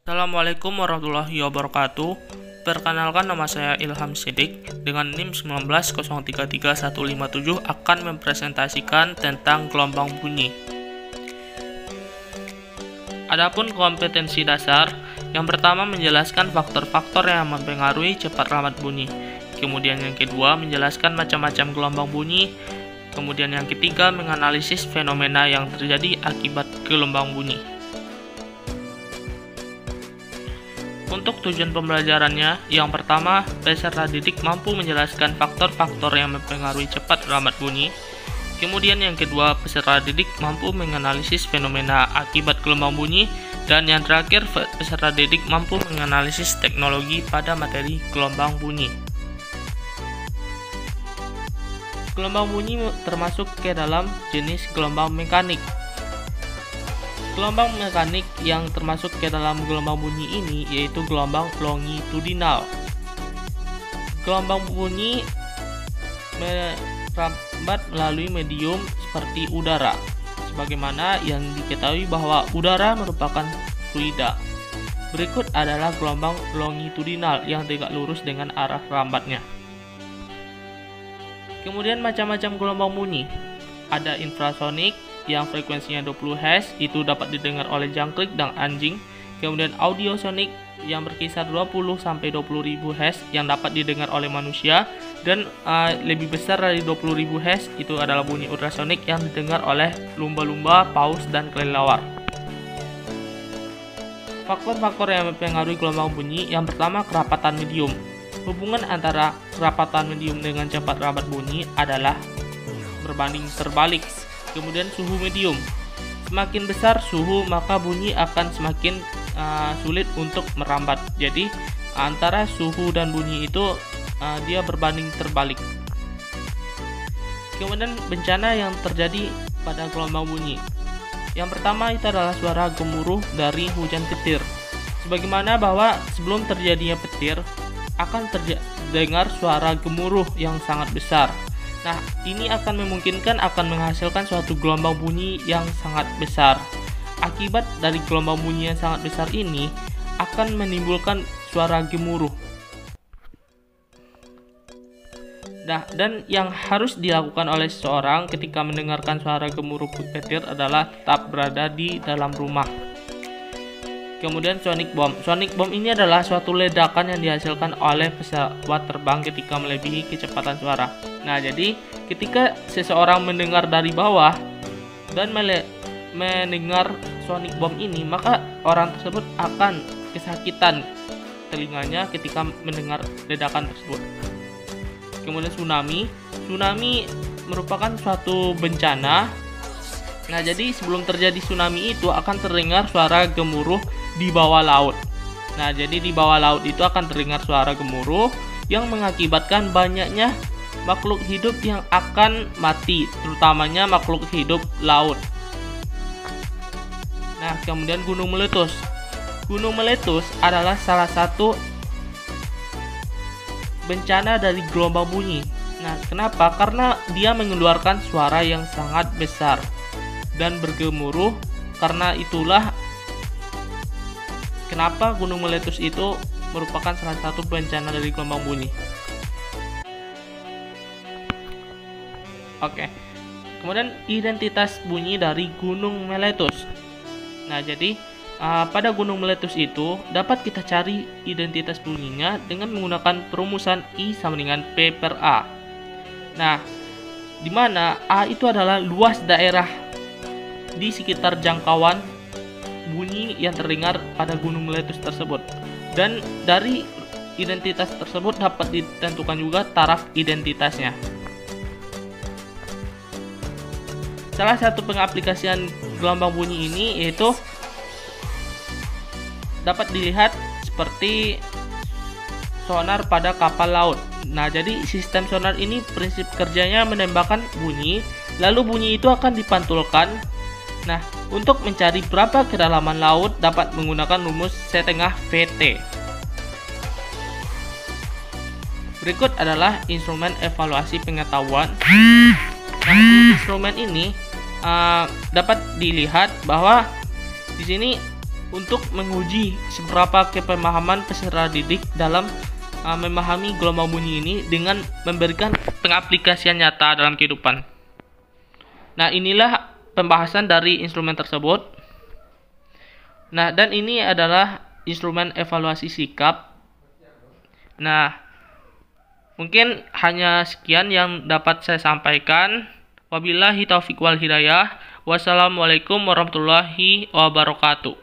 Assalamualaikum warahmatullahi wabarakatuh. Perkenalkan, nama saya Ilham Sidik dengan NIM 190335157 akan mempresentasikan tentang gelombang bunyi. Adapun kompetensi dasar, yang pertama menjelaskan faktor-faktor yang mempengaruhi cepat lambat bunyi. Kemudian yang kedua menjelaskan macam-macam gelombang bunyi. Kemudian yang ketiga menganalisis fenomena yang terjadi akibat gelombang bunyi. Untuk tujuan pembelajarannya, yang pertama, peserta didik mampu menjelaskan faktor-faktor yang mempengaruhi cepat lambat bunyi. Kemudian yang kedua, peserta didik mampu menganalisis fenomena akibat gelombang bunyi. Dan yang terakhir, peserta didik mampu menganalisis teknologi pada materi gelombang bunyi. Gelombang bunyi termasuk ke dalam jenis gelombang mekanik. Gelombang mekanik yang termasuk ke dalam gelombang bunyi ini yaitu gelombang longitudinal. Gelombang bunyi merambat melalui medium seperti udara, sebagaimana yang diketahui bahwa udara merupakan fluida. Berikut adalah gelombang longitudinal yang tegak lurus dengan arah rambatnya. Kemudian macam-macam gelombang bunyi. Ada infrasonik yang frekuensinya 20 Hz, itu dapat didengar oleh jangkrik dan anjing. Kemudian audiosonik yang berkisar 20-20.000 Hz yang dapat didengar oleh manusia. Dan lebih besar dari 20.000 Hz itu adalah bunyi ultrasonik yang didengar oleh lumba-lumba, paus, dan kelelawar. Faktor-faktor yang mempengaruhi gelombang bunyi, yang pertama kerapatan medium. Hubungan antara kerapatan medium dengan cepat lambat bunyi adalah berbanding terbalik. Kemudian suhu medium, semakin besar suhu maka bunyi akan semakin sulit untuk merambat. Jadi antara suhu dan bunyi itu dia berbanding terbalik. Kemudian bencana yang terjadi pada gelombang bunyi, yang pertama itu adalah suara gemuruh dari hujan petir. Sebagaimana bahwa sebelum terjadinya petir akan terdengar suara gemuruh yang sangat besar. Nah, ini akan memungkinkan akan menghasilkan suatu gelombang bunyi yang sangat besar. Akibat dari gelombang bunyi yang sangat besar ini akan menimbulkan suara gemuruh. Nah, dan yang harus dilakukan oleh seseorang ketika mendengarkan suara gemuruh petir adalah tetap berada di dalam rumah. Kemudian sonic bomb. Sonic bomb ini adalah suatu ledakan yang dihasilkan oleh pesawat terbang ketika melebihi kecepatan suara. Nah, jadi ketika seseorang mendengar dari bawah dan mendengar sonic bomb ini, maka orang tersebut akan kesakitan telinganya ketika mendengar ledakan tersebut. Kemudian tsunami. Tsunami merupakan suatu bencana. Nah, jadi sebelum terjadi tsunami itu akan terdengar suara gemuruh di bawah laut. Nah, jadi di bawah laut itu akan terdengar suara gemuruh yang mengakibatkan banyaknya makhluk hidup yang akan mati, terutamanya makhluk hidup laut. Nah, kemudian gunung meletus. Gunung meletus adalah salah satu bencana dari gelombang bunyi. Nah, kenapa? Karena dia mengeluarkan suara yang sangat besar dan bergemuruh. Karena itulah kenapa gunung meletus itu merupakan salah satu bencana dari gelombang bunyi. Oke. Kemudian identitas bunyi dari gunung meletus. Nah, jadi pada gunung meletus itu dapat kita cari identitas bunyinya dengan menggunakan perumusan I sama dengan P per A. Nah, di mana A itu adalah luas daerah di sekitar jangkauan bunyi yang terdengar pada gunung meletus tersebut. Dan dari identitas tersebut dapat ditentukan juga taraf identitasnya. Salah satu pengaplikasian gelombang bunyi ini yaitu dapat dilihat seperti sonar pada kapal laut. Nah, jadi sistem sonar ini prinsip kerjanya menembakkan bunyi, lalu bunyi itu akan dipantulkan. Nah, untuk mencari berapa kedalaman laut dapat menggunakan rumus setengah VT. Berikut adalah instrumen evaluasi pengetahuan. Nah, instrumen ini dapat dilihat bahwa di sini untuk menguji seberapa kepemahaman peserta didik dalam memahami gelombang bunyi ini dengan memberikan pengaplikasian nyata dalam kehidupan. Nah, inilah pembahasan dari instrumen tersebut. Nah, dan ini adalah instrumen evaluasi sikap. Nah, mungkin hanya sekian yang dapat saya sampaikan. Wabillahi taufiq wal hidayah. Wassalamualaikum warahmatullahi wabarakatuh.